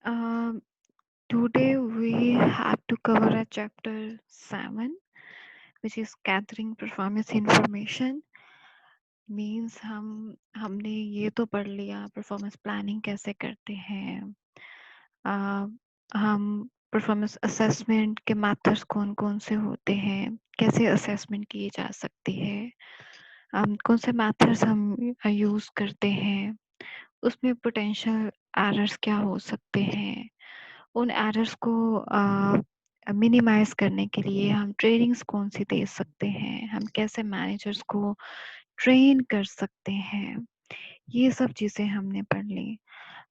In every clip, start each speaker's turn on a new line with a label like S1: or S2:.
S1: Um, Today we have to cover a chapter 7, which is gathering performance information. Means हमने ये तो पढ़ लिया परफॉर्मेंस प्लानिंग कैसे करते हैं। अ, हम परफॉर्मेंस असेसमेंट के मेथड्स कौन कौन से होते हैं, कैसे असेसमेंट की जा सकती है, कौन से मेथड्स हम यूज़ करते हैं, उसमें पोटेंशियल एरर्स क्या हो सकते हैं, उन एरर्स को मिनिमाइज करने के लिए हम ट्रेनिंग्स कौन सी दे सकते हैं, हम कैसे मैनेजर्स को ट्रेन कर सकते हैं, ये सब चीज़ें हमने पढ़ ली।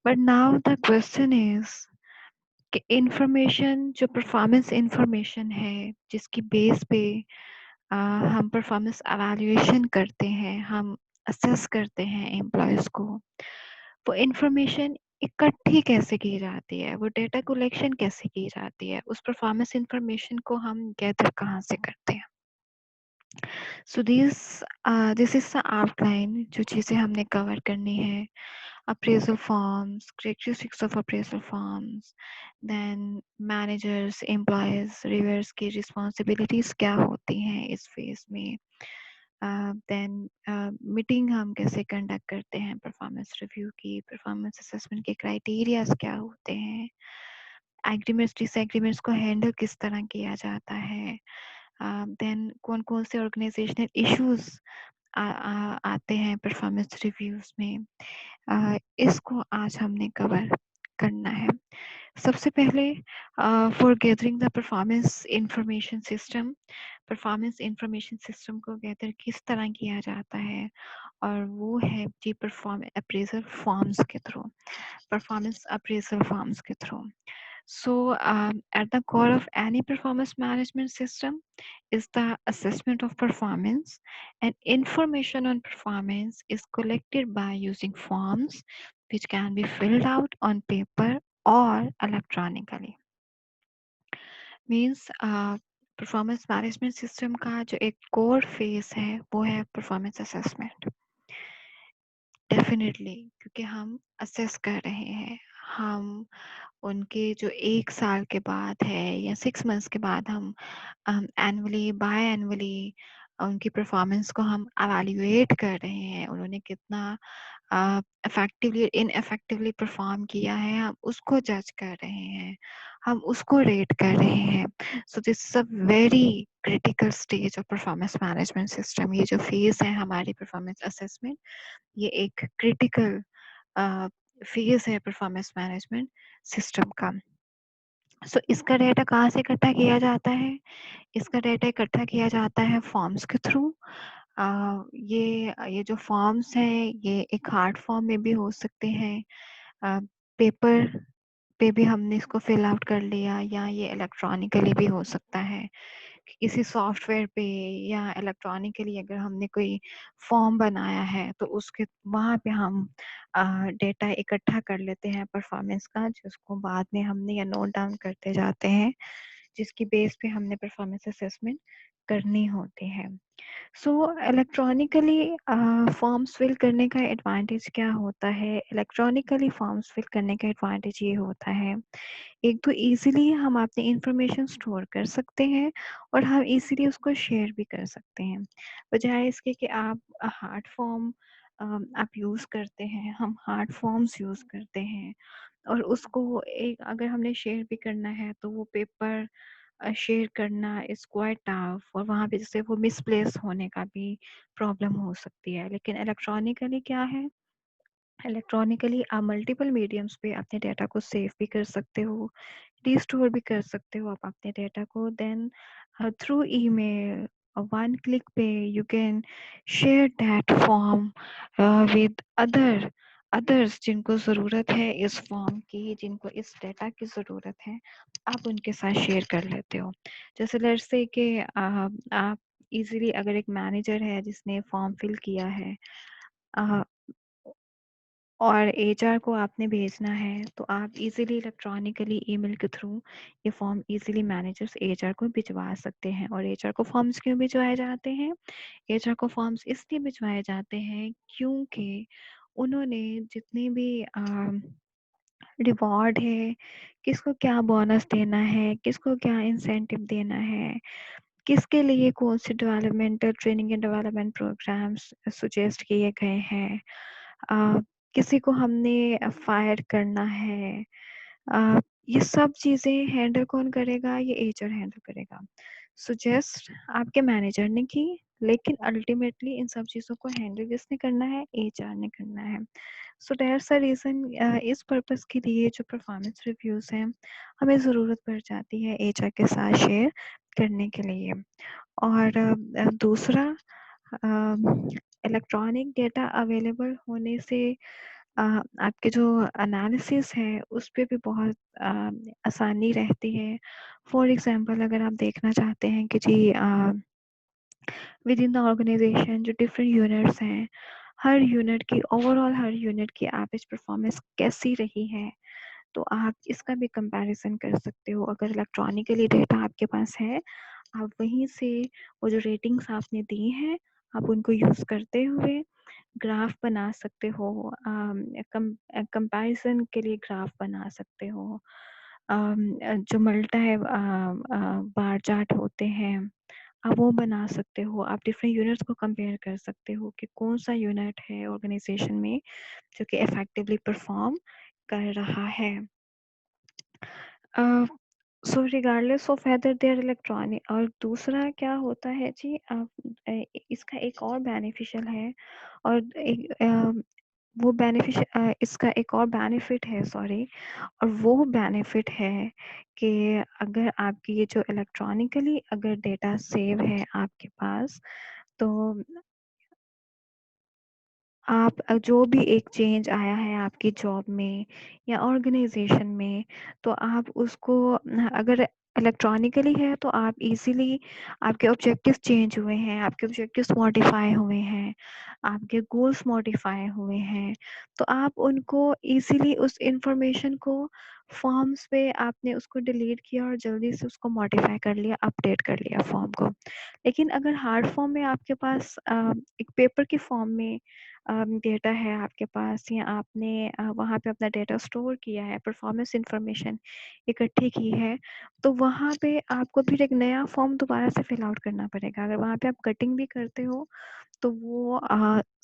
S1: But now the question is कि इंफॉर्मेशन जो परफॉर्मेंस इंफॉर्मेशन है जिसकी बेस पे हम परफॉर्मेंस एवेल्युएशन करते हैं, हम असेस करते हैं एम्प्लॉयज़ को, वो इंफॉर्मेशन इकट्ठी कैसे की जाती है, वो डेटा कलेक्शन कैसे की जाती है, उस परफॉर्मेंस इंफॉर्मेशन को हम गैदर कहाँ से करते हैं। So this is the outline जो चीज़ें हमने कवर करनी है। appraisal forms, characteristics of appraisal forms, then managers, employees, reviewers की responsibilities क्या होती हैं इस फेज में, देन मीटिंग हम कैसे कंडक्ट करते हैं, परफॉर्मेंस रिव्यू की, परफॉर्मेंस असेसमेंट के क्राइटेरियाज क्या होते हैं, एग्रीमेंट्स डिसएग्रीमेंट्स को हैंडल किस तरह किया जाता है, देन कौन कौन से ऑर्गेनाइजेशनल इश्यूज आते हैं परफॉर्मेंस रिव्यूज में, इसको आज हमने कवर करना है। सबसे पहले for gathering the performance information system, performance information system को गैदर किस तरह किया जाता है, और वो है जी परफॉर्म अप्रेजल फॉर्म्स के थ्रू, परफॉर्मेंस अप्रेजल फॉर्म्स के through. So, at the core of any performance management system is the assessment of performance, and information on performance is collected by using forms which can be filled out on paper or electronically. Means performance management system का जो एक core phase है वो है performance assessment. Definitely, क्योंकि हम assess कर रहे हैं, हम उनके जो 1 साल के बाद है या 6 मंथ्स के बाद हम एनुअली बाय एनुअली उनकी परफॉर्मेंस को हम एवेल्युएट कर रहे हैं, उन्होंने कितना इफेक्टिवली इनइफेक्टिवली परफॉर्म किया है, हम उसको जज कर रहे हैं, हम उसको रेट कर रहे हैं। So this is a very critical stage of performance management system. ये जो फेज है हमारी परफॉर्मेंस असेसमेंट, ये एक क्रिटिकल फेज है परफॉर्मेंस मैनेजमेंट सिस्टम का। सो इसका डेटा कहाँ से इकट्ठा किया जाता है? इसका डेटा इकट्ठा किया जाता है फॉर्म्स के थ्रू। ये जो फॉर्म्स हैं ये एक हार्ड फॉर्म में भी हो सकते हैं, पेपर पे भी हमने इसको फिल आउट कर लिया, या ये इलेक्ट्रॉनिकली भी हो सकता है किसी सॉफ्टवेयर पे, या इलेक्ट्रॉनिकली अगर हमने कोई फॉर्म बनाया है तो उसके वहाँ पे हम डेटा इकट्ठा कर लेते हैं परफॉर्मेंस का, जिसको बाद में हमने या नोट डाउन करते जाते हैं, जिसकी बेस पे हमने परफॉर्मेंस असेसमेंट करनी होती है। सो इलेक्ट्रॉनिकली फॉर्म्स फिल करने का एडवांटेज क्या होता है? इलेक्ट्रॉनिकली फॉर्म्स फिल करने का एडवांटेज ये होता है, एक तो इजीली हम अपनी इंफॉर्मेशन स्टोर कर सकते हैं और हम इजीली उसको शेयर भी कर सकते हैं, बजाय इसके कि आप हार्ड फॉर्म आप यूज़ करते हैं, हम हार्ड फॉर्म्स यूज़ करते हैं, और उसको एक अगर हमने शेयर भी करना है तो वो पेपर शेयर करना इज़ क्वाइट टफ, और वहाँ पे जैसे वो मिसप्लेस होने का भी प्रॉब्लम हो सकती है। लेकिन इलेक्ट्रॉनिकली क्या है, इलेक्ट्रॉनिकली आप मल्टीपल मीडियम्स पे अपने डेटा को सेव भी कर सकते हो, रिस्टोर भी कर सकते हो आप अपने डेटा को, then through email one click पे you can share that form with others जिनको ज़रूरत है इस फॉर्म की, जिनको इस डेटा की ज़रूरत है, आप उनके साथ शेयर कर लेते हो। जैसे लेट्स से कि आप इजीली अगर एक मैनेजर है जिसने फॉर्म फिल किया है और एचआर को आपने भेजना है, तो आप इजीली इलेक्ट्रॉनिकली ईमेल के थ्रू ये फॉर्म इजीली मैनेजर्स एचआर को भिजवा सकते हैं। और एचआर को फॉर्म्स क्यों भिजवाए जाते हैं? एचआर को फॉर्म्स इसलिए भिजवाए जाते हैं क्योंकि उन्होंने जितने भी रिवॉर्ड है, किसको क्या बोनस देना है, किसको क्या इंसेंटिव देना है, किसके लिए कौन से developmental training and development programs suggest किए गए हैं, किसी को हमने फायर करना है, ये सब चीजें हैंडल कौन करेगा? ये एचआर हैंडल करेगा। सुजेस्ट आपके मैनेजर ने की, लेकिन अल्टीमेटली इन सब चीजों को हैंडल किसने करना है? एचआर ने करना है। सो दैट्स अ रीजन, इस पर्पस के लिए जो परफॉर्मेंस रिव्यूज हैं हमें ज़रूरत पड़ जाती है एचआर के साथ शेयर करने के लिए। और दूसरा, इलेक्ट्रॉनिक डेटा अवेलेबल होने से आपके जो एनालिसिस है उस पे भी बहुत आसानी रहती है। फॉर एग्जांपल, अगर आप देखना चाहते हैं कि जी विद इन द ऑर्गेनाइजेशन जो डिफरेंट यूनिट्स हैं, हर यूनिट की ओवरऑल हर यूनिट की एवरेज परफॉर्मेंस कैसी रही है, तो आप इसका भी कंपैरिजन कर सकते हो। अगर इलेक्ट्रॉनिकली डेटा आपके पास है, आप वहीं से वो जो रेटिंग्स आपने दी हैं आप उनको यूज़ करते हुए ग्राफ बना सकते हो, कंपैरिजन के लिए ग्राफ बना सकते हो। जो मल्टा है बार चार्ट होते हैं, आप वो बना सकते हो। आप डिफरेंट यूनिट्स को कंपेयर कर सकते हो कि कौन सा यूनिट है ऑर्गेनाइजेशन में जो कि इफेक्टिवली परफॉर्म कर रहा है। So regardless of whether they are electronic. और दूसरा क्या होता है जी, इसका एक और बेनिफिशियल है, और वो बेनिफिशियल, इसका एक और बेनिफिट है, सॉरी, और वो बेनिफिट है कि अगर आपकी ये जो इलेक्ट्रॉनिकली अगर डेटा सेव है आपके पास, तो आप जो भी एक चेंज आया है आपकी जॉब में या ऑर्गेनाइजेशन में, तो आप उसको अगर इलेक्ट्रॉनिकली है तो आप इजीली, आपके ऑब्जेक्टिव्स चेंज हुए हैं, आपके ऑब्जेक्टिव्स मॉडिफाई हुए हैं, आपके गोल्स मॉडिफाई हुए हैं, तो आप उनको इजीली उस इंफॉर्मेशन को फॉर्म्स पे आपने उसको डिलीट किया और जल्दी से उसको मॉडिफाई कर लिया, अपडेट कर लिया फॉर्म को। लेकिन अगर हार्ड फॉर्म में आपके पास एक पेपर की फॉर्म में डेटा है आपके पास, या आपने वहाँ पे अपना डेटा स्टोर किया है, परफॉर्मेंस इंफॉर्मेशन इकट्ठी की है, तो वहाँ पे आपको फिर एक नया फॉर्म दोबारा से फिल आउट करना पड़ेगा। अगर वहाँ पे आप कटिंग भी करते हो तो वो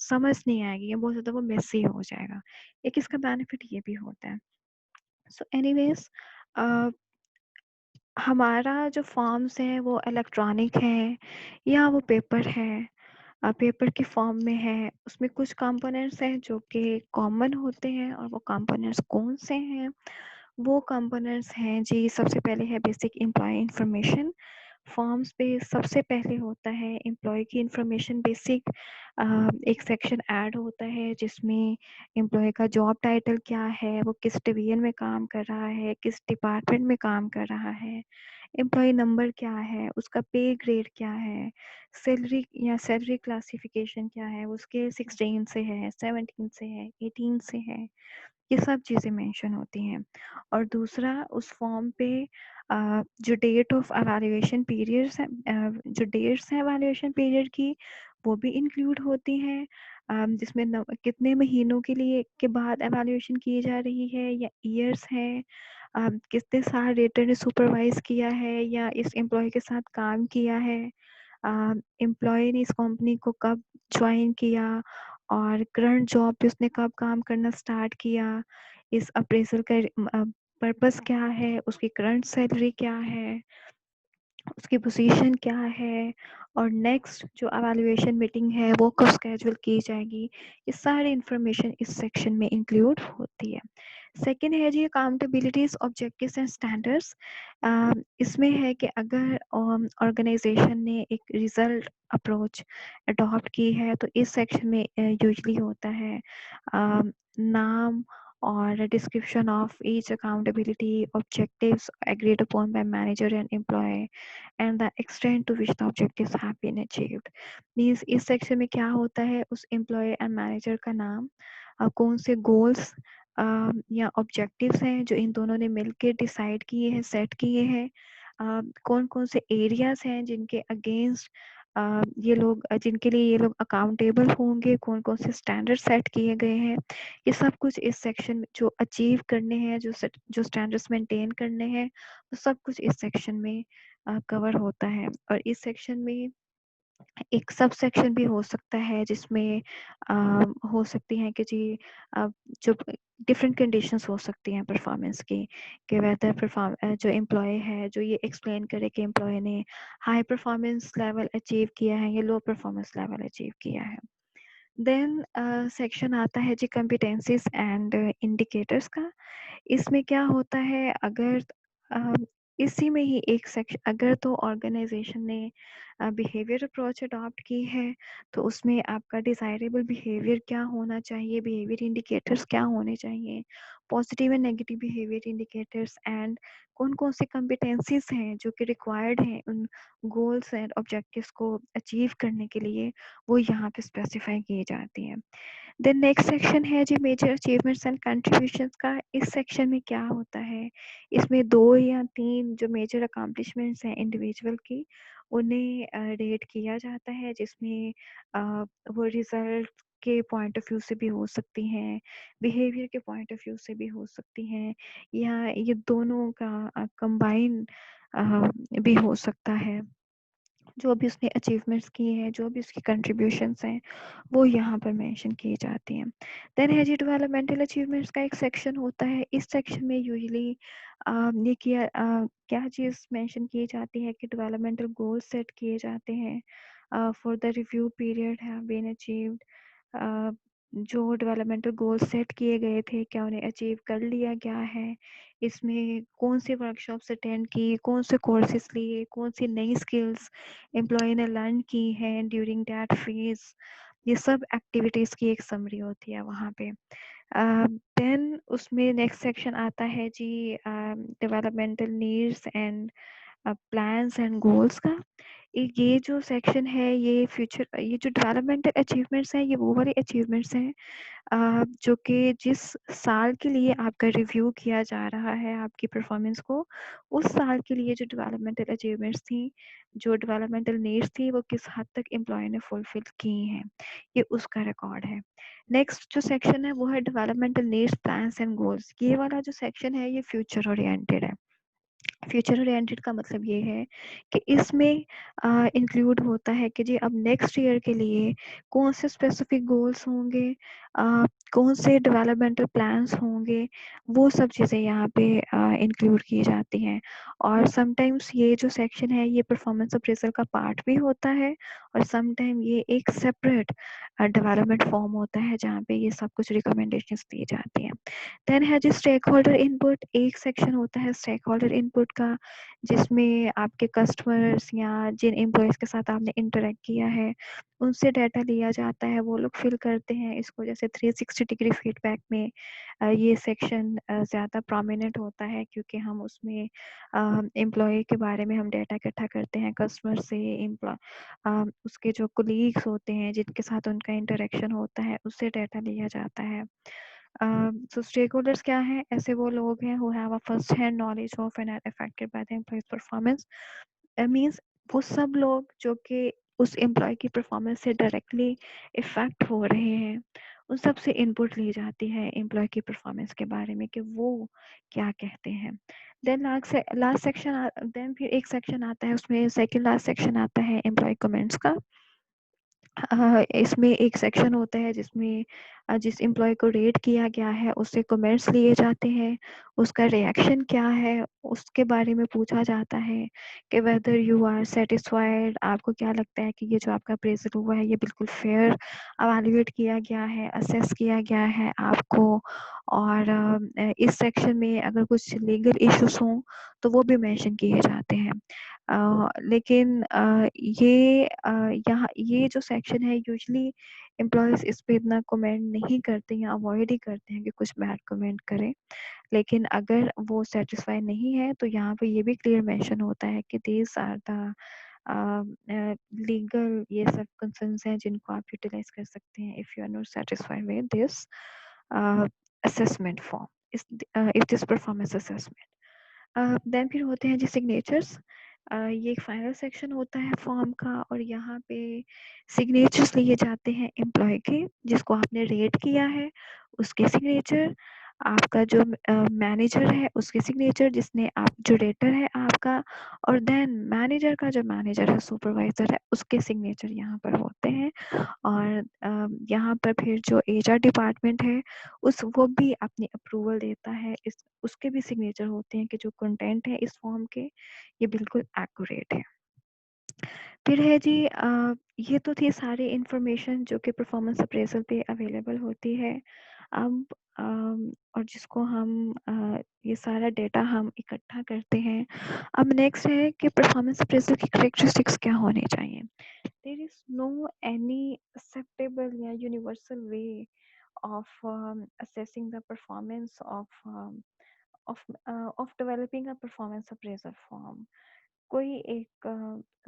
S1: समझ नहीं आएगी, या बहुत ज़्यादा वो मेसी हो जाएगा। एक इसका बेनिफिट ये भी होता है। सो एनीवेज, हमारा जो फॉर्म्स है वो इलेक्ट्रॉनिक है या वो पेपर है, पेपर के फॉर्म में है, उसमें कुछ कंपोनेंट्स हैं जो कि कॉमन होते हैं, और वो कंपोनेंट्स कौन से हैं? वो कंपोनेंट्स हैं जी, सबसे पहले है बेसिक एम्प्लॉय इंफॉर्मेशन। फॉर्म्स पे सबसे पहले होता है एम्प्लॉय की इंफॉर्मेशन बेसिक। एक सेक्शन ऐड होता है जिसमें एम्प्लॉय का जॉब टाइटल क्या है, वो किस डिवीजन में काम कर रहा है, किस डिपार्टमेंट में काम कर रहा है, एम्प्लॉय नंबर क्या है, उसका पे ग्रेड क्या है, सैलरी या सैलरी क्लासिफिकेशन क्या है, वो स्केल 16 से है, 17 से है, 18 से है, ये सब चीज़ें मेंशन होती हैं। और दूसरा, उस फॉर्म पे जो डेट ऑफ एवैल्यूएशन पीरियड्स हैं, जो डेट्स हैं एवैल्यूएशन पीरियड की, वो भी इंक्लूड होती हैं, जिसमें कितने महीनों के लिए के बाद एवैल्यूएशन की जा रही है, या ईयर्स है, कितने साल रेटर ने सुपरवाइज किया है या इस एम्प्लॉय के साथ काम किया है, एम्प्लॉय ने इस कंपनी को कब ज्वाइन किया, और करंट जॉब पे उसने कब काम करना स्टार्ट किया, इस अप्रेजल का पर्पस क्या है, उसकी करंट सैलरी क्या है, उसकी पोजीशन क्या है, और नेक्स्ट जो एवेल्युएशन मीटिंग है वो कब स्केड्यूल की जाएगी, ये सारी इंफॉर्मेशन इस सेक्शन में इंक्लूड होती है। सेकंड है जी अकाउंटेबिलिटीज, ऑब्जेक्टिव्स एंड स्टैंडर्ड्स। इसमें है कि अगर ऑर्गेनाइजेशन ने एक रिजल्ट अप्रोच अडॉप्ट की है, तो इस सेक्शन में यूजली होता है नाम और description of each accountability objectives agreed upon by manager and employee and the extent to which the objectives have been achieved। Means इस सेक्शन में क्या होता है, उस एम्प्लॉय एंड मैनेजर का नाम, कौन से गोल्स या ऑब्जेक्टिव्स हैं जो इन दोनों ने मिलकर डिसाइड किए हैं, सेट किए हैं, कौन कौन से एरियाज हैं जिनके अगेंस्ट ये लोग जिनके लिए ये लोग अकाउंटेबल होंगे, कौन कौन से स्टैंडर्ड सेट किए गए हैं, ये सब कुछ इस सेक्शन में जो अचीव करने हैं, जो स्टैंडर्ड्स मेंटेन करने हैं, वो सब कुछ इस सेक्शन में कवर होता है। और इस सेक्शन में एक सब सेक्शन भी हो सकता है जिसमें हो सकती हैं कि जी जो डिफरेंट कंडीशंस हो सकती हैं परफॉर्मेंस की, कि वेदर जो एम्प्लॉय है जो ये एक्सप्लेन करे कि एम्प्लॉय ने हाई परफॉर्मेंस लेवल अचीव किया है या लो परफॉर्मेंस लेवल अचीव किया है। देन सेक्शन आता है जी कॉम्पिटेंसीज एंड इंडिकेटर्स का। इसमें क्या होता है, अगर अ, इसी में ही एक सेक्शन, अगर तो ऑर्गेनाइजेशन ने बिहेवियर अप्रोच अडॉप्ट की है तो उसमें आपका डिजायरेबल बिहेवियर क्या होना चाहिए, बिहेवियर इंडिकेटर्स क्या होने चाहिए, positive and negative behaviour indicators, and कौन कौन से कॉम्पिटेंसीज हैं जो कि रिक्वायर्ड हैं उन गोल्स एंड ऑब्जेक्टिव्स को अचीव करने के लिए, वो यहाँ पे स्पेसिफाई की जाती हैं। देन नेक्स्ट सेक्शन है जी मेजर अचीवमेंट्स एंड कंट्रीब्यूशंस का। इस सेक्शन में क्या होता है, इसमें 2 या 3 जो मेजर अकॉम्प्लिशमेंट्स हैं इंडिविजुअल की, उन्हें रेट किया जाता है, जिसमें वो रिजल्ट के पॉइंट ऑफ व्यू से भी हो सकती हैं, बिहेवियर के पॉइंट ऑफ व्यू से भी हो सकती हैं, या ये दोनों का कंबाइन भी हो सकता है। जो भी उसने अचीवमेंट्स किए हैं, जो भी उसकी कंट्रीब्यूशंस हैं, वो यहाँ पर मेंशन की जाती हैं। देन है जी डेवलपमेंटल अचीवमेंट्स का एक सेक्शन होता है। इस सेक्शन में यूजुअली ये क्या चीज़ मेंशन की जाती है कि डेवलपमेंटल गोल्स सेट किए जाते हैं for the review period have been achieved. जो डेवलपमेंटल गोल्स सेट किए गए थे, क्या उन्हें अचीव कर लिया गया है, इसमें कौन सी वर्कशॉप्स अटेंड की, कौन से कोर्सेज लिए, कौन सी नई स्किल्स एम्प्लॉय ने लर्न की हैं ड्यूरिंग दैट फेज, ये सब एक्टिविटीज़ की एक समरी होती है वहाँ पे। देन उसमें नेक्स्ट सेक्शन आता है जी developmental needs and plans and goals का। ये जो सेक्शन है, ये जो डेवलपमेंटल अचीवमेंट्स हैं, ये वो वाले अचीवमेंट्स हैं जो कि जिस साल के लिए आपका रिव्यू किया जा रहा है आपकी परफॉर्मेंस को, उस साल के लिए जो डेवलपमेंटल अचीवमेंट्स थी, जो डेवलपमेंटल नीड्स थी, वो किस हद तक एम्प्लॉय ने फुलफिल की हैं, ये उसका रिकॉर्ड है। नेक्स्ट जो सेक्शन है वो है developmental needs plans and goals. ये वाला जो सेक्शन है ये फ्यूचर ओरिएंटेड है। फ्यूचर ओरिएंटेड का मतलब ये है कि इसमें इंक्लूड होता है कि जी अब नेक्स्ट ईयर के लिए कौन से स्पेसिफिक गोल्स होंगे, कौन से डेवलपमेंटल प्लान्स होंगे, वो सब चीज़ें यहाँ पे इंक्लूड की जाती हैं। और समटाइम्स ये जो सेक्शन है ये परफॉर्मेंस अप्रेजल का पार्ट भी होता है, और समटाइम ये एक सेपरेट डेवलपमेंट फॉर्म होता है जहाँ पे ये सब कुछ रिकमेंडेशंस दी जाती हैं। देन है जी स्टेक होल्डर इनपुट। एक सेक्शन होता है स्टेक होल्डर इनपुट का, जिसमें आपके कस्टमर्स या जिन एम्प्लॉयज के साथ आपने इंटरेक्ट किया है उनसे डाटा लिया जाता है, वो लोग फिल करते हैं इसको। जैसे 360 डिग्री फीडबैक में ये सेक्शन ज़्यादा प्रोमिनेंट होता है, क्योंकि हम उसमें एम्प्लॉय के बारे में हम डाटा इकट्ठा करते हैं, कस्टमर से, उसके जो कोलीग्स होते हैं जिनके साथ उनका इंटरेक्शन होता है, उससे डाटा लिया जाता है। So stakeholders क्या हैं? ऐसे वो लोग हैं who have a first hand knowledge of and are affected by the employee's performance. Means वो सब लोग जो कि उस एम्प्लॉय की परफॉर्मेंस से डायरेक्टली इफेक्ट हो रहे हैं, उन सब से इनपुट ली जाती है एम्प्लॉय की परफॉर्मेंस के बारे में कि वो क्या कहते हैं। देन लास्ट सेक्शन, देन फिर एक सेक्शन आता है, उसमें सेकंड लास्ट सेक्शन आता है एम्प्लॉय कमेंट्स का। इसमें एक सेक्शन होता है जिसमें जिस एम्प्लॉय को रेट किया गया है उससे कमेंट्स लिए जाते हैं, उसका रिएक्शन क्या है उसके बारे में पूछा जाता है कि वेदर यू आर सेटिस्फाइड, आपको क्या लगता है कि ये जो आपका अप्रेजल हुआ है ये बिल्कुल फेयर अवेल्युएट किया गया है, असेस किया गया है आपको। और इस सेक्शन में अगर कुछ लीगल इश्यूज हों तो वो भी मेंशन किए जाते हैं। लेकिन यहाँ ये जो सेक्शन है यूजुअली एम्प्लॉयज इस पे इतना कमेंट नहीं करते या अवॉइड ही करते हैं कि कुछ बैड कमेंट करें। लेकिन अगर वो सेटिस्फाई नहीं है तो यहाँ पे ये भी क्लियर मेंशन होता है कि दीज आर द लीगल, ये सब कंसर्न्स हैं जिनको आप यूटिलाइज कर सकते हैं if you are not satisfied with this assessment form, if this performance assessment. Then फिर होते हैं जी सिग्नेचर्स। ये एक फाइनल सेक्शन होता है फॉर्म का और यहाँ पे सिग्नेचर्स लिए जाते हैं एम्प्लॉय के, जिसको आपने रेट किया है उसके सिग्नेचर, आपका जो मैनेजर है उसके सिग्नेचर, जिसने आप जो रेटर है आपका, और देन मैनेजर का जो मैनेजर है सुपरवाइजर है उसके सिग्नेचर यहाँ पर होते हैं। और यहाँ पर फिर जो एचआर डिपार्टमेंट है वो भी अपनी अप्रूवल देता है, इस उसके भी सिग्नेचर होते हैं कि जो कंटेंट है इस फॉर्म के ये बिल्कुल एक्यूरेट है। फिर है जी ये तो थी सारी इंफॉर्मेशन जो कि परफॉर्मेंस अप्रेजल पे अवेलेबल होती है। अब और जिसको हम ये सारा डेटा हम इकट्ठा करते हैं। अब नेक्स्ट है कि परफॉर्मेंस अप्रेजल की करेक्टरिस्टिक्स क्या होनी चाहिए। There is no any acceptable या universal way of assessing the performance of developing a performance appraisal form. कोई एक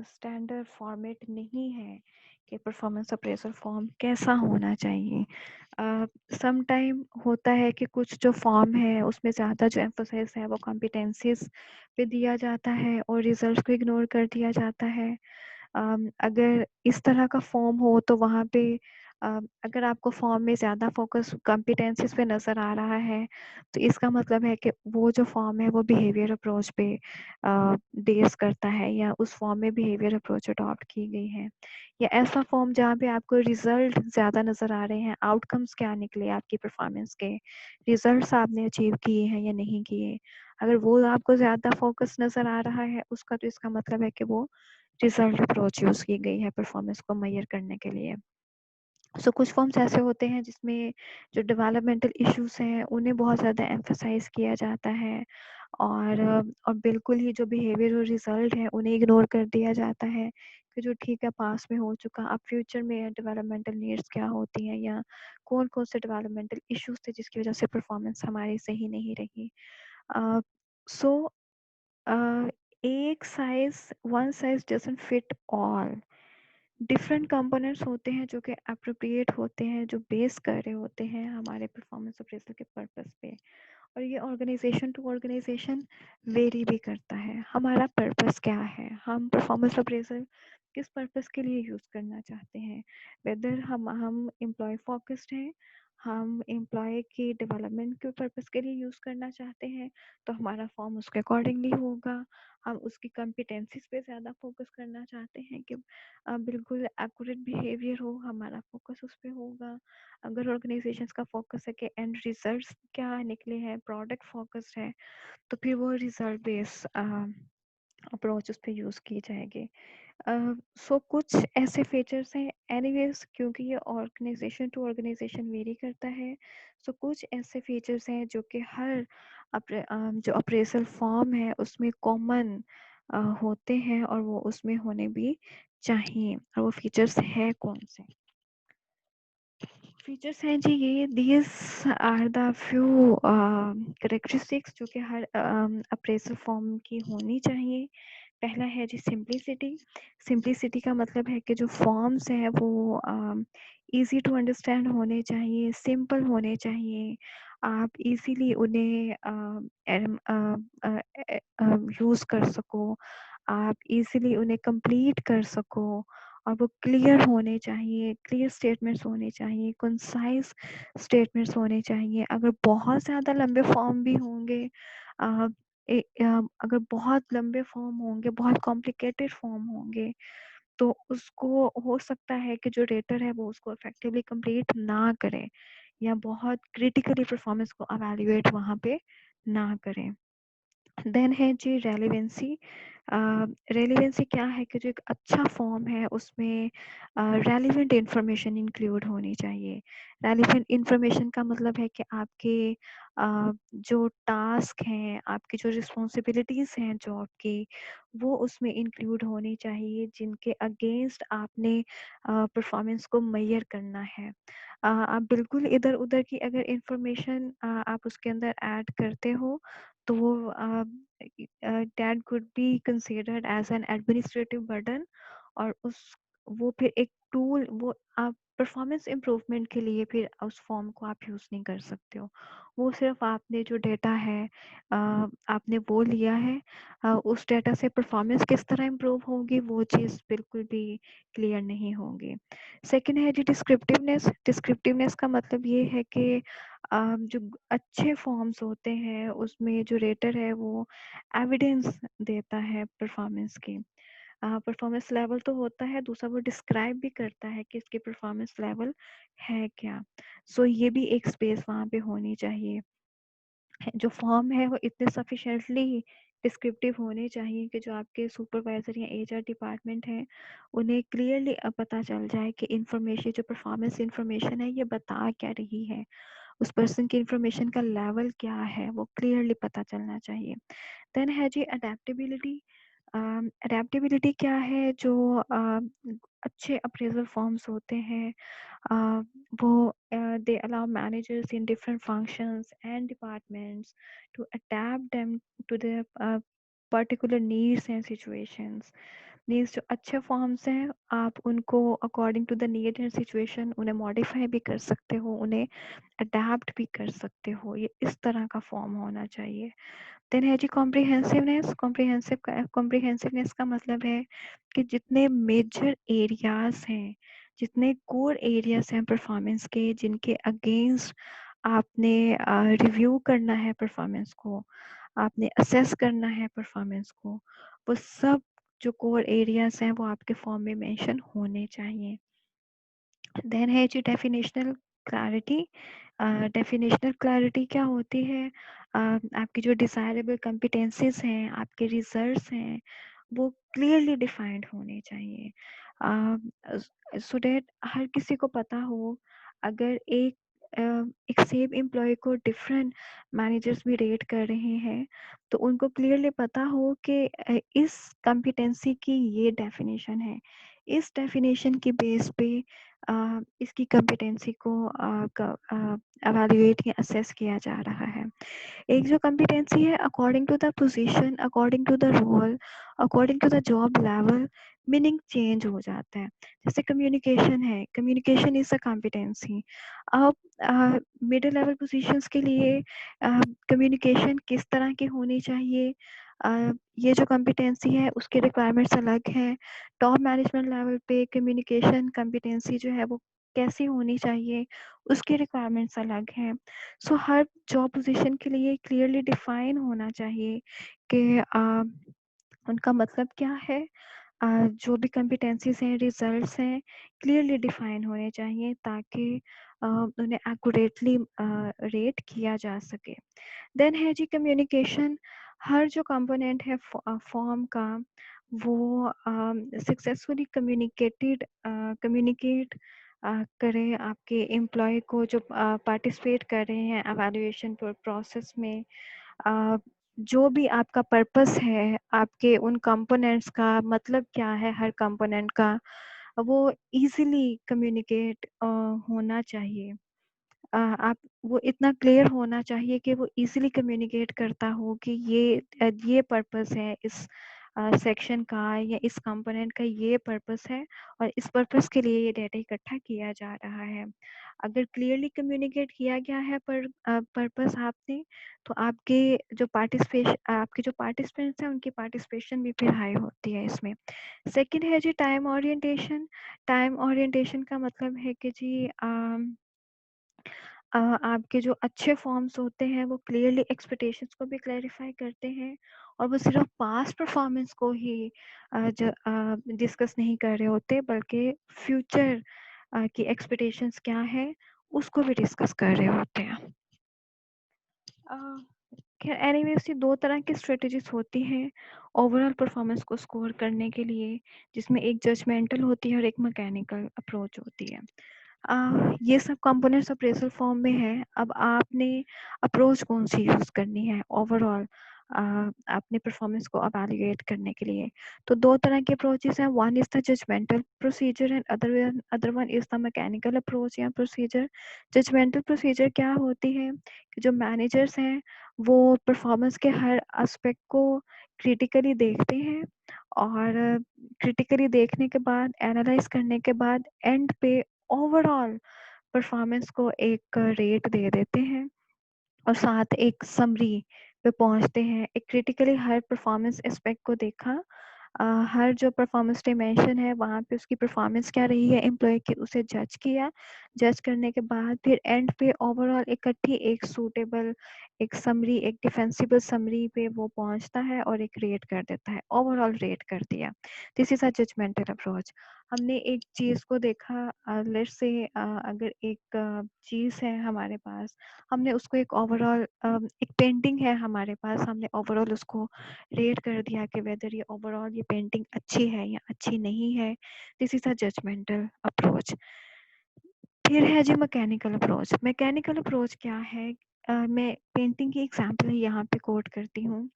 S1: स्टैंडर्ड फॉर्मेट नहीं है कि परफॉर्मेंस अप्रेजल फॉर्म कैसा होना चाहिए। सम टाइम होता है कि कुछ जो फॉर्म है उसमें ज़्यादा जो एम्फोसाइज है वो कॉम्पिटेंसीज पे दिया जाता है और रिजल्ट को इग्नोर कर दिया जाता है। अगर इस तरह का फॉर्म हो तो वहाँ पे अगर आपको फॉर्म में ज़्यादा फोकस कॉम्पिटेंसीज पे नज़र आ रहा है तो इसका मतलब है कि वो जो फॉर्म है वो बिहेवियर अप्रोच पे बेस करता है या उस फॉर्म में बिहेवियर अप्रोच अडॉप्ट की गई है। या ऐसा फॉर्म जहाँ पे आपको रिजल्ट ज़्यादा नज़र आ रहे हैं, आउटकम्स क्या निकले आपकी परफॉर्मेंस के, रिजल्ट्स आपने अचीव किए हैं या नहीं किए, अगर वो आपको ज़्यादा फोकस नज़र आ रहा है उसका, तो इसका मतलब है कि वो रिजल्ट अप्रोच यूज़ की गई है परफॉर्मेंस को मेजर करने के लिए। सो कुछ फॉर्म्स ऐसे होते हैं जिसमें जो डेवलपमेंटल इश्यूज हैं उन्हें बहुत ज़्यादा एम्फसाइज किया जाता है और बिल्कुल ही जो बिहेवियर और रिजल्ट है उन्हें इग्नोर कर दिया जाता है कि जो ठीक है पास में हो चुका, अब फ्यूचर में डेवलपमेंटल नीड्स क्या होती हैं या कौन कौन से डेवलपमेंटल इश्यूज थे जिसकी वजह से परफॉर्मेंस हमारी सही नहीं रही। सो एक size one size doesn't fit all. Different components होते हैं जो कि अप्रोप्रिएट होते हैं, जो बेस कर रहे होते हैं हमारे परफॉर्मेंस अप्रेजल के पर्पस पे, और ये ऑर्गेनाइजेशन टू ऑर्गेनाइजेशन वेरी भी करता है। हमारा पर्पस क्या है, हम परफॉर्मेंस अप्रेजल किस पर्पस के लिए यूज़ करना चाहते हैं, वेदर हम एम्प्लॉय फोकस्ड हैं, हम एम्प्लॉय की डेवलपमेंट के पर्पस के लिए यूज़ करना चाहते हैं तो हमारा फॉर्म उसके अकॉर्डिंगली होगा। हम उसकी कॉम्पिटेंसीज पे ज़्यादा फोकस करना चाहते हैं कि बिल्कुल एक्यूरेट बिहेवियर हो, हमारा फोकस उस पे होगा। अगर ऑर्गेनाइजेशंस का फोकस है कि एंड रिजल्ट्स क्या निकले हैं, प्रोडक्ट फोकस्ड है, तो फिर वो रिजल्ट बेस अप्रोच उस पे यूज़ की जाएगी। सो कुछ ऐसे फीचर्स हैं एनीवेज, क्योंकि ये ऑर्गेनाइजेशन टू ऑर्गेनाइजेशन वेरी करता है। सो कुछ ऐसे फीचर्स हैं जो कि हर जो अप्रेजल फॉर्म है उसमें कॉमन होते हैं और वो उसमें होने भी चाहिए। और वो फीचर्स है कौन से फीचर्स हैं जी, ये these are the few characteristics जो कि हर अप्रेजल फॉर्म की होनी चाहिए। पहला है जी सिंप्लिसिटी। सिंप्लिसिटी का मतलब है कि जो फॉर्म्स हैं वो इजी टू अंडरस्टैंड होने चाहिए, सिंपल होने चाहिए, आप इजीली उन्हें यूज़ कर सको, आप इजीली उन्हें कंप्लीट कर सको, और वो क्लियर होने चाहिए, क्लियर स्टेटमेंट्स होने चाहिए, कंसाइज स्टेटमेंट्स होने चाहिए। अगर बहुत ज़्यादा लंबे फॉर्म भी होंगे, अगर बहुत लंबे फॉर्म होंगे, बहुत कॉम्प्लिकेटेड फॉर्म होंगे, तो उसको हो सकता है कि जो रेटर है वो उसको इफेक्टिवली कंप्लीट ना करे या बहुत क्रिटिकली परफॉर्मेंस को अवेल्युएट वहाँ पे ना करें। देन है जी रेलिवेंसी। रेलिवेंसी क्या है कि जो एक अच्छा फॉर्म है उसमें रेलिवेंट इंफॉर्मेशन इंक्लूड होनी चाहिए। रेलिवेंट इंफॉर्मेशन का मतलब है कि आपके जो टास्क हैं, आपकी जो रिस्पॉन्सिबिलिटीज़ हैं जॉब की, वो उसमें इंक्लूड होनी चाहिए जिनके अगेंस्ट आपने परफॉर्मेंस को मेजर करना है। आप बिल्कुल इधर उधर की अगर इंफॉर्मेशन आप उसके अंदर ऐड करते हो तो वो that could be considered as an administrative burden, और उस वो फिर एक टूल, वो आप परफॉर्मेंस इम्प्रूवमेंट के लिए फिर उस फॉर्म को आप यूज़ नहीं कर सकते हो। वो सिर्फ आपने जो डेटा है आपने वो लिया है, उस डेटा से परफॉर्मेंस किस तरह इम्प्रूव होगी वो चीज़ बिल्कुल भी क्लियर नहीं होगी। सेकंड है जी डिस्क्रिप्टिवनेस। डिस्क्रिप्टिवनेस का मतलब ये है कि जो अच्छे फॉर्म्स होते हैं उसमें जो रेटर है वो एविडेंस देता है परफॉर्मेंस की। परफॉर्मेंस लेवल तो होता है, दूसरा वो डिस्क्राइब भी करता है कि इसकी परफॉर्मेंस लेवल है क्या। सो ये भी एक स्पेस वहाँ पे होनी चाहिए। जो फॉर्म है वो इतने सफिशिएंटली डिस्क्रिप्टिव होने चाहिए कि जो आपके सुपरवाइजर या एचआर डिपार्टमेंट है उन्हें क्लियरली पता चल जाए कि इंफॉर्मेशन जो परफॉर्मेंस इंफॉर्मेशन है ये बता क्या रही है, उस पर्सन की इंफॉर्मेशन का लेवल क्या है वो क्लियरली पता चलना चाहिए। देन है जी अडेप्टेबिलिटी। अडेप्टेबिलिटी क्या है, जो अच्छे अप्रेजल फॉर्म्स होते हैं वो they allow managers in different functions and departments to adapt them to their particular needs and situations. Needs जो अच्छे फॉर्म्स हैं आप उनको according to the need and situation उन्हें मॉडिफाई भी कर सकते हो, उन्हें अडेप्ट भी कर सकते हो। ये इस तरह का फॉर्म होना चाहिए। देन है जी कॉम्प्रिहेंसिवनेस। कॉम्प्रिहेंसिवनेस का मतलब है कि जितने मेजर एरियाज हैं, जितने कोर एरियाज हैं परफॉर्मेंस के, जिनके अगेंस्ट आपने रिव्यू करना है परफॉर्मेंस को, आपने असेस करना है परफॉर्मेंस को, वो सब जो कोर एरियाज हैं वो आपके फॉर्म में मेंशन होने चाहिए। देन है जी डेफिनेशनल क्लैरिटी। डेफिनेशनल क्लैरिटी क्या होती है, आपकी जो डिजायरेबल कॉम्पिटेंसीज हैं, आपके रिजल्ट्स हैं, वो क्लियरली डिफाइंड होने चाहिए सो दैट हर किसी को पता हो। अगर एक सेम एम्प्लॉय को डिफरेंट मैनेजर्स भी रेट कर रहे हैं तो उनको क्लियरली पता हो कि इस कॉम्पिटेंसी की ये डेफिनेशन है, इस डेफिनेशन की बेस पे इसकी कॉम्पिटेंसी को एवेल्युएट या असेस किया जा रहा है। एक जो कॉम्पिटेंसी है according to the position, according to the role, according to the job level meaning change हो जाता है। जैसे कम्युनिकेशन है, कम्युनिकेशन इज अ कॉम्पिटेंसी। अब मिडिल लेवल पोजीशंस के लिए कम्युनिकेशन किस तरह की होनी चाहिए, ये जो कॉम्पिटेंसी है उसके रिक्वायरमेंट्स अलग हैं। टॉप मैनेजमेंट लेवल पे कम्युनिकेशन कॉम्पिटेंसी जो है वो कैसी होनी चाहिए, उसके रिक्वायरमेंट्स अलग हैं। सो हर जॉब पोजीशन के लिए क्लियरली डिफाइन होना चाहिए कि उनका मतलब क्या है। जो भी कॉम्पिटेंसीज हैं, रिजल्ट्स हैं, क्लियरली डिफाइन होने चाहिए ताकि उन्हें एक्यूरेटली रेट किया जा सके। देन है जी कम्युनिकेशन। हर जो कंपोनेंट है फॉर्म का वो सक्सेसफुली कम्युनिकेट करे आपके एम्प्लॉय को जो पार्टिसिपेट कर रहे हैं एवेल्युएशन प्रोसेस में। जो भी आपका पर्पस है, आपके उन कंपोनेंट्स का मतलब क्या है, हर कंपोनेंट का वो इजीली कम्युनिकेट होना चाहिए। आप वो इतना क्लियर होना चाहिए कि वो इजीली कम्युनिकेट करता हो कि ये पर्पस है इस सेक्शन का या इस कंपोनेंट का, ये पर्पस है और इस पर्पस के लिए ये डेटा इकट्ठा किया जा रहा है। अगर क्लियरली कम्युनिकेट किया गया है पर पर्पस आपने, तो आपके जो पार्टिसिपेंट्स हैं उनकी पार्टिसिपेशन भी फिर हाई होती है इसमें। सेकंड है जी टाइम ओरिएंटेशन। टाइम ओरिएंटेशन का मतलब है कि जी आपके जो अच्छे फॉर्म्स होते हैं वो क्लियरली एक्सपेक्टेशंस को भी क्लैरिफाई करते हैं और वो सिर्फ पास्ट परफॉर्मेंस को ही डिस्कस नहीं कर रहे होते बल्कि फ्यूचर की एक्सपेक्टेशंस क्या है उसको भी डिस्कस कर रहे होते हैं। खैर एनीवेज ये दो तरह की स्ट्रेटजीज होती हैं ओवरऑल परफॉर्मेंस को स्कोर करने के लिए, जिसमें एक जजमेंटल होती है और एक मैकेनिकल अप्रोच होती है। ये सब कंपोनेंट्स अप्रेजल फॉर्म में है। अब आपने अप्रोच कौन सी यूज करनी है ओवरऑल अपने परफॉर्मेंस को अवेल्युएट करने के लिए। तो दो तरह के अप्रोचेस हैं, one is the judgmental procedure and other one is the mechanical approach या प्रोसीजर। जजमेंटल प्रोसीजर क्या होती है कि जो मैनेजर्स हैं वो परफॉर्मेंस के हर एस्पेक्ट को क्रिटिकली देखते हैं और क्रिटिकली देखने के बाद एनालाइज करने के बाद एंड पे ओवरऑल परफॉर्मेंस को एक रेट दे देते हैं और साथ एक समरी पे पहुंचते हैं। एक क्रिटिकली हर परफॉर्मेंस एस्पेक्ट को देखा, हर जो परफॉर्मेंस डिमेंशन है वहाँ पे उसकी परफॉर्मेंस क्या रही है एम्प्लॉय की, उसे जज किया। जज करने के बाद फिर एंड पे ओवरऑल इकट्ठी एक सूटेबल एक समरी, एक डिफेंसिबल समरी पे वो पहुंचता है और एक रेट कर देता है, ओवरऑल रेट कर दिया। This is a judgmental approach. हमने एक चीज को देखा, लेट्स से अगर एक चीज है हमारे पास, हमने उसको एक ओवरऑल एक पेंटिंग है हमारे पास, हमने ओवरऑल उसको रेट कर दिया कि वेदर ये ओवरऑल ये पेंटिंग अच्छी है या अच्छी नहीं है। This is a judgmental approach. फिर है जी मैकेनिकल अप्रोच। मैकेनिकल अप्रोच क्या है? मैं पेंटिंग की एग्जांपल यहाँ पे कोट करती हूँ।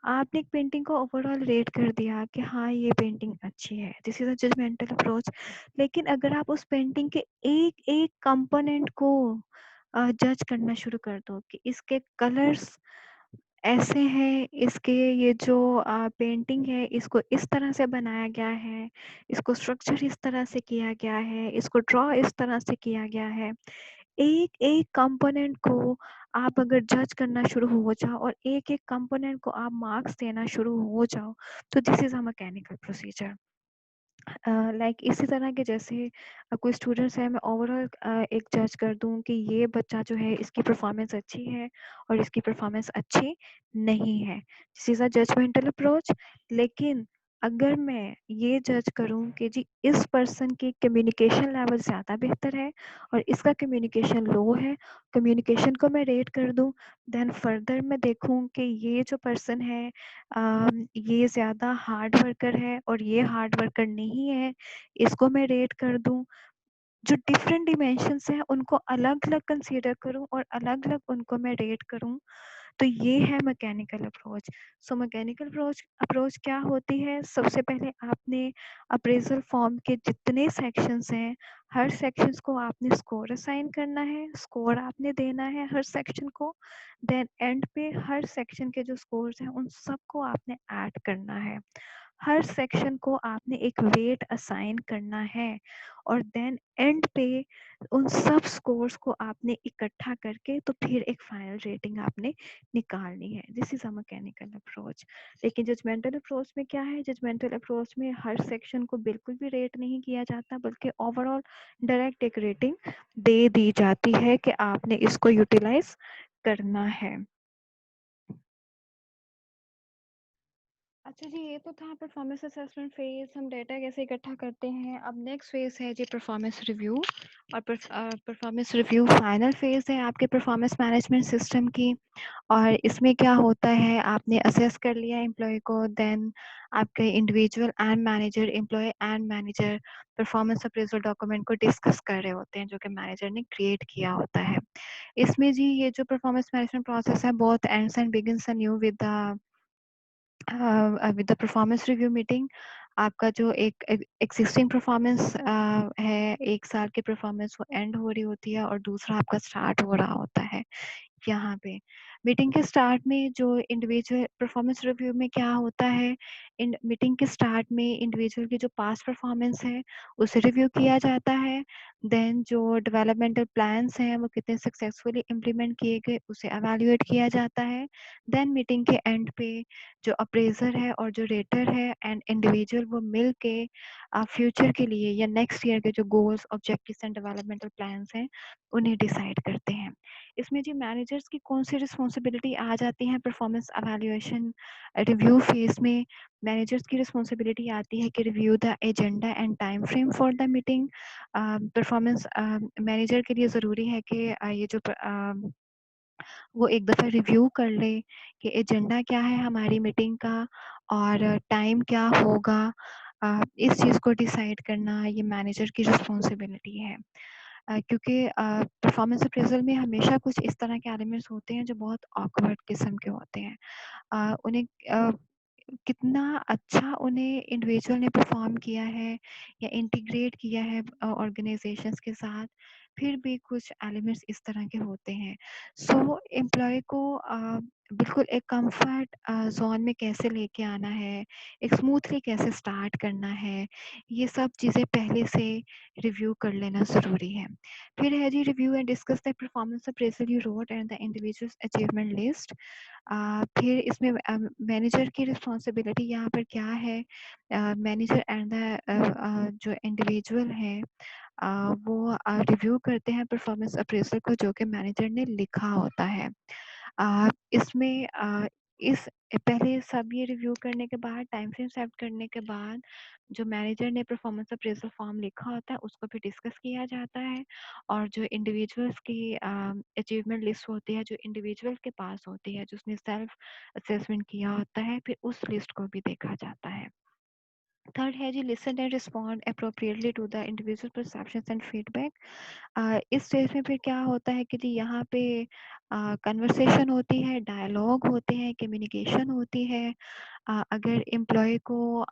S1: आपने एक पेंटिंग को ओवरऑल रेट कर दिया कि हाँ ये पेंटिंग अच्छी है, this is a judgmental approach. लेकिन अगर आप उस पेंटिंग के एक एक कंपोनेंट को जज करना शुरू कर दो कि इसके कलर्स ऐसे हैं, इसके ये जो पेंटिंग है इसको इस तरह से बनाया गया है, इसको स्ट्रक्चर इस तरह से किया गया है, इसको ड्रॉ इस तरह से किया गया है, एक एक कंपोनेंट को आप अगर जज करना शुरू हो जाओ और एक एक कंपोनेंट को आप मार्क्स देना शुरू हो जाओ, तो this is a mechanical procedure. Like इसी तरह के जैसे कोई स्टूडेंट्स है, मैं ओवरऑल एक जज कर दूं कि ये बच्चा जो है इसकी परफॉर्मेंस अच्छी है और इसकी परफॉर्मेंस अच्छी नहीं है, this is a judgmental approach. लेकिन अगर मैं ये जज करूं कि जी इस पर्सन की कम्युनिकेशन लेवल ज़्यादा बेहतर है और इसका कम्युनिकेशन लो है, कम्युनिकेशन को मैं रेट कर दूं, देन फर्दर मैं देखूं कि ये जो पर्सन है ये ज़्यादा हार्ड वर्कर है और ये हार्ड वर्कर नहीं है, इसको मैं रेट कर दूं। जो डिफरेंट डिमेंशंस हैं उनको अलग अलग कंसीडर करूं और अलग अलग उनको मैं रेट करूं, तो ये है mechanical approach. So mechanical approach approach क्या होती है? सबसे पहले आपने अप्रेजल फॉर्म के जितने सेक्शंस हैं, हर सेक्शंस को आपने स्कोर असाइन करना है, स्कोर आपने देना है हर सेक्शन को। देन एंड पे हर सेक्शन के जो स्कोर्स हैं उन सबको आपने ऐड करना है, हर सेक्शन को आपने एक वेट असाइन करना है और देन एंड पे उन सब स्कोर्स को आपने इकट्ठा करके तो फिर एक फाइनल रेटिंग आपने निकालनी है। This is a mechanical approach. लेकिन जजमेंटल अप्रोच में क्या है? जजमेंटल अप्रोच में हर सेक्शन को बिल्कुल भी रेट नहीं किया जाता, बल्कि ओवरऑल डायरेक्ट एक रेटिंग दे दी जाती है कि आपने इसको यूटिलाइज करना है। अच्छा जी, ये तो था परफॉर्मेंस असेसमेंट फेज, हम डेटा कैसे इकट्ठा करते हैं। अब नेक्स्ट फेज है जी परफॉर्मेंस रिव्यू। और परफॉर्मेंस रिव्यू फाइनल फेज है आपके परफॉर्मेंस मैनेजमेंट सिस्टम की। और इसमें क्या होता है, आपने असेस कर लिया एम्प्लॉय को, देन आपके individual and manager, employee and manager performance appraisal document को डिस्कस कर रहे होते हैं जो कि मैनेजर ने क्रिएट किया होता है। इसमें जी ये जो परफॉर्मेंस मैनेजमेंट प्रोसेस है बहुत ends and begins new with the performance review meeting. आपका जो एक एग्जिस्टिंग परफॉर्मेंस है, एक साल की परफॉर्मेंस वो एंड हो रही होती है और दूसरा आपका स्टार्ट हो रहा होता है। यहाँ पे मीटिंग के स्टार्ट में जो इंडिविजुअल परफॉर्मेंस रिव्यू में क्या होता है, इन मीटिंग के स्टार्ट में इंडिविजुअल की जो पास्ट परफॉर्मेंस है उसे रिव्यू किया जाता है। देन जो डेवलपमेंटल प्लान्स हैं वो कितने सक्सेसफुली इम्प्लीमेंट किए गए उसे एवेल्युएट किया जाता है। देन मीटिंग के एंड पे जो अप्रेजर है और जो रेटर है एंड इंडिविजुअल वो मिल के फ्यूचर के लिए या नेक्स्ट ईयर के जो goals, objectives and developmental plans हैं उन्हें डिसाइड करते हैं। इसमें जी मैनेजर्स की कौन सी रिस्पॉन्सिबिलिटी आ जाती है परफॉर्मेंस एवेल्युएशन रिव्यू फेज में? मैनेजर्स की रिस्पॉन्सिबिलिटी आती है कि review the agenda and time frame for the meeting. Performance manager के लिए ज़रूरी है कि ये जो वो एक दफ़ा रिव्यू कर ले कि एजेंडा क्या है हमारी मीटिंग का और टाइम क्या होगा। इस चीज़ को डिसाइड करना ये मैनेजर की रिस्पॉन्सिबिलिटी है। क्योंकि परफॉर्मेंस अप्रेजल में हमेशा कुछ इस तरह के एलिमेंट्स होते हैं जो बहुत ऑकवर्ड किस्म के होते हैं। उन्हें कितना अच्छा उन्हें इंडिविजुअल ने परफॉर्म किया है या इंटीग्रेट किया है ऑर्गेनाइजेशंस के साथ, फिर भी कुछ एलिमेंट्स इस तरह के होते हैं। सो एम्प्लॉय को बिल्कुल एक कंफर्ट ज़ोन में कैसे लेके आना है, एक स्मूथली कैसे स्टार्ट करना है, ये सब चीज़ें पहले से रिव्यू कर लेना ज़रूरी है। फिर है जी review and discuss the performance appraisal you wrote and the individuals achievement list. फिर इसमें मैनेजर की रिस्पॉन्सिबिलिटी यहाँ पर क्या है? मैनेजर एंड द जो इंडिविजुअल है वो रिव्यू करते हैं परफॉर्मेंस अप्रेजल को जो कि मैनेजर ने लिखा होता है। इसमें इस पहले सब ये रिव्यू करने के बाद टाइम फ्रेम सेट करने के बाद जो मैनेजर ने परफॉर्मेंस अप्रेजल फॉर्म लिखा होता है उसको भी डिस्कस किया जाता है, और जो इंडिविजुअल्स की अचीवमेंट लिस्ट होती है जो इंडिविजुअल के पास होती है जिसने सेल्फ असेसमेंट किया होता है, फिर उस लिस्ट को भी देखा जाता है। थर्ड है जी listen and respond appropriately to the individual perceptions and feedback. इस स्टेज में फिर क्या होता है कि जी यहाँ पे कन्वर्सेशन होती है, डायलॉग होते हैं, कम्युनिकेशन होती है। अगर एम्प्लॉय को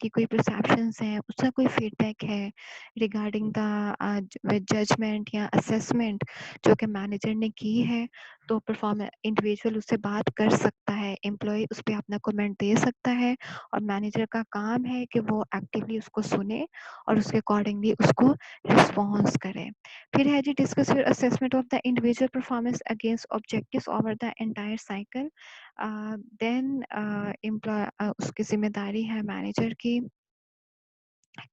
S1: की कोई परसेप्शंस हैं, उसका कोई फीडबैक है रिगार्डिंग द जजमेंट या असेसमेंट जो कि मैनेजर ने की है, तो परफॉर्म इंडिविजुअल उससे बात कर सकता है, एम्प्लॉय उस पर अपना कमेंट दे सकता है, और मैनेजर का काम है कि वो एक्टिवली उसको सुने और उसके अकॉर्डिंगली उसको रिस्पॉन्स करे। फिर है जी discuss your assessment of the individual performance against objectives over the entire cycle. Then employee उसकी जिम्मेदारी है मैनेजर की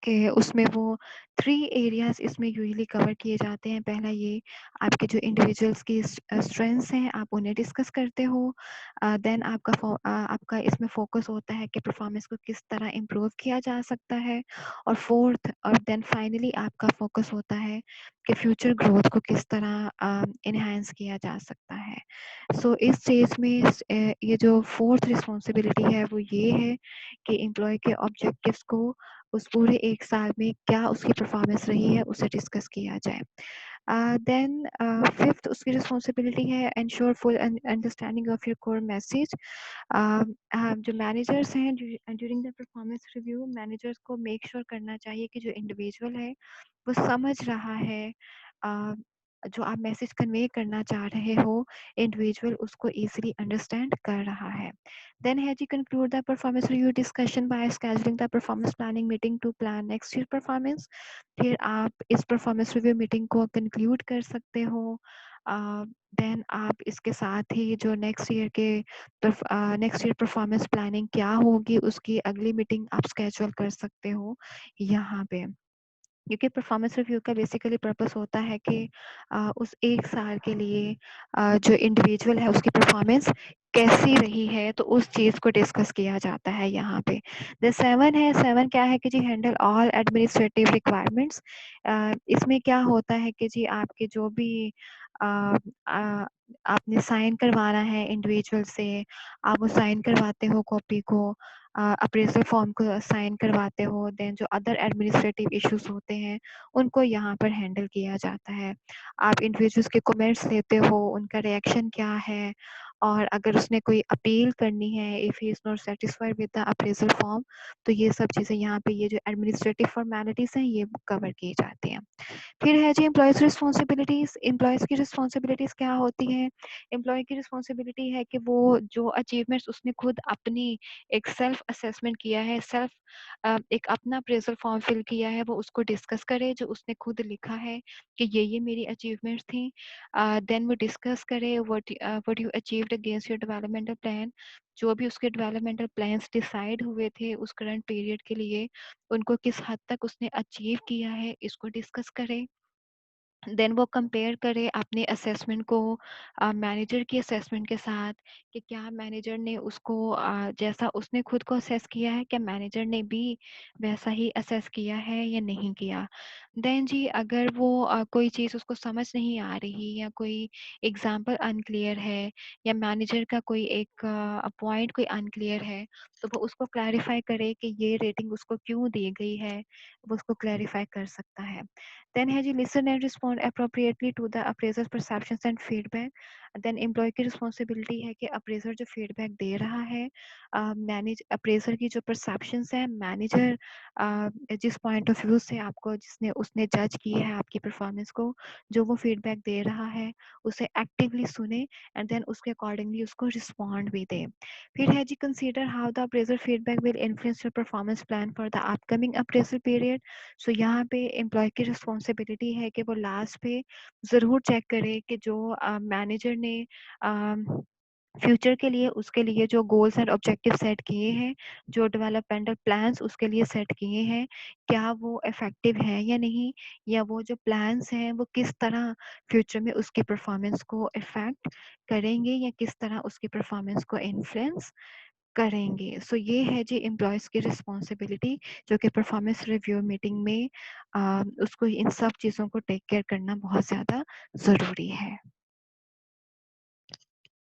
S1: कि उसमें वो 3 एरियाज इसमें यूजुअली कवर किए जाते हैं। पहला ये आपके जो इंडिविजुअल्स की स्ट्रेंथ्स हैं आप उन्हें डिस्कस करते हो। देन आपका इसमें फोकस होता है कि परफॉर्मेंस को किस तरह इम्प्रूव किया जा सकता है, और फोर्थ और देन फाइनली आपका फोकस होता है कि फ्यूचर ग्रोथ को किस तरह इन्हांस किया जा सकता है। सो इस स्टेज में ये जो फोर्थ रिस्पॉन्सिबिलिटी है वो ये है कि एम्प्लॉय के ऑब्जेक्टिव्स को उस पूरे 1 साल में क्या उसकी परफॉर्मेंस रही है उसे डिस्कस किया जाए। देन फिफ्थ उसकी रिस्पॉन्सिबिलिटी है ensure full understanding of your core message. जो मैनेजर्स हैं during the performance review managers को मेक श्योर करना चाहिए कि जो इंडिविजुअल है वो समझ रहा है जो आप मैसेज कन्वे करना चाह रहे हो, इंडिविजुअल उसको इजीली अंडरस्टैंड कर रहा है। देन है जी conclude the performance review discussion by scheduling the performance planning meeting to plan next year performance. फिर आप इस परफॉर्मेंस रिव्यू मीटिंग को कंक्लूड कर सकते हो। देन आप इसके साथ ही जो नेक्स्ट ईयर परफॉर्मेंस प्लानिंग क्या होगी उसकी अगली मीटिंग आप स्केड्यूल कर सकते हो यहाँ पे, क्योंकि परफॉर्मेंस रिव्यू का बेसिकली पर्पस होता है कि उस 1 साल के लिए जो इंडिविजुअल है उसकी परफॉर्मेंस कैसी रही है, तो उस चीज़ को डिस्कस किया जाता है यहाँ पे। द 7 है, 7 क्या है कि जी हैंडल ऑल एडमिनिस्ट्रेटिव रिक्वायरमेंट्स। इसमें क्या होता है कि जी आपके जो भी अ, अ, आपने साइन करवाना है इंडिविजुअल से, आप वो साइन करवाते हो कॉपी को, अप्रेजल फॉर्म को साइन करवाते हो, देन जो अदर एडमिनिस्ट्रेटिव इश्यूज होते हैं उनको यहाँ पर हैंडल किया जाता है। आप इंडिविजुअल्स के कमेंट्स लेते हो, उनका रिएक्शन क्या है, और अगर उसने कोई अपील करनी है if he is not satisfied with the appraisal form, तो ये सब चीज़ें यहाँ पे ये जो एडमिनिस्ट्रेटिव फॉर्मेलिटीज़ हैं ये कवर की जाती हैं। फिर है जी एम्प्लॉयज़ रिस्पॉन्सिबिलिटीज़। एम्प्लॉयज़ की रिस्पॉन्सिबिलिटीज़ क्या होती हैं? एम्प्लॉय की रिस्पॉन्सिबिलिटी है कि वो जो अचीवमेंट्स उसने खुद अपनी एक सेल्फ असेसमेंट किया है, एक अपना अप्रेज़ल फॉर्म फिल किया है, वो उसको डिस्कस करे जो उसने खुद लिखा है कि ये मेरी अचीवमेंट्स थी। देन वो डिस्कस करे what you achieved against your developmental plan. जो भी उसके डेवलपमेंटल प्लान्स डिसाइड हुए थे उस करंट पीरियड के लिए, उनको किस हद तक उसने अचीव किया है, इसको डिस्कस करे। देन वो कंपेयर करे अपने असेसमेंट को मैनेजर की असेसमेंट के साथ, कि क्या मैनेजर ने उसको जैसा उसने खुद को असेस किया है क्या मैनेजर ने भी वैसा ही असेस किया है या नहीं किया। देन जी अगर वो कोई चीज़ उसको समझ नहीं आ रही या कोई एग्जांपल अनक्लियर है या मैनेजर का कोई एक पॉइंट कोई अनक्लियर है, तो वो उसको क्लैरिफाई करे कि ये रेटिंग उसको क्यों दी गई है, वो उसको क्लैरिफाई कर सकता है। Then has you listen and respond appropriately to the appraiser's perceptions and feedback. Then employee की रिस्पॉन्सिबिलिटी है कि अप्रेजर जो फीडबैक दे रहा है, मैनेज अप्रेजर की जो परसेप्शंस है, मैनेजर जिस पॉइंट ऑफ व्यू से आपको जिसने उसने जज की है आपकी परफॉर्मेंस को, जो वो फीडबैक दे रहा है उसे एक्टिवली सुने एंड देन उसके अकॉर्डिंगली उसको रिस्पॉन्ड भी दे। फिर है जी, consider how the appraiser feedback will influence your performance plan for the upcoming appraisal period. So यहाँ पे एम्प्लॉय की रिस्पॉन्सिबिलिटी है कि वो लास्ट पे ज़रूर चेक करे कि जो मैनेजर ने फ्यूचर के लिए उसके लिए जो गोल्स एंड ऑब्जेक्टिव सेट किए हैं, जो डेवलपमेंटल प्लान्स उसके लिए सेट किए हैं, क्या वो इफेक्टिव हैं या नहीं, या वो जो प्लान्स हैं वो किस तरह फ्यूचर में उसकी परफॉर्मेंस को इफेक्ट करेंगे या किस तरह उसकी परफॉर्मेंस को इन्फ्लुएंस करेंगे। सो ये है जी एम्प्लॉयज़ की रिस्पॉन्सिबिलिटी, जो कि परफॉर्मेंस रिव्यू मीटिंग में उसको इन सब चीज़ों को टेक केयर करना बहुत ज़्यादा ज़रूरी है।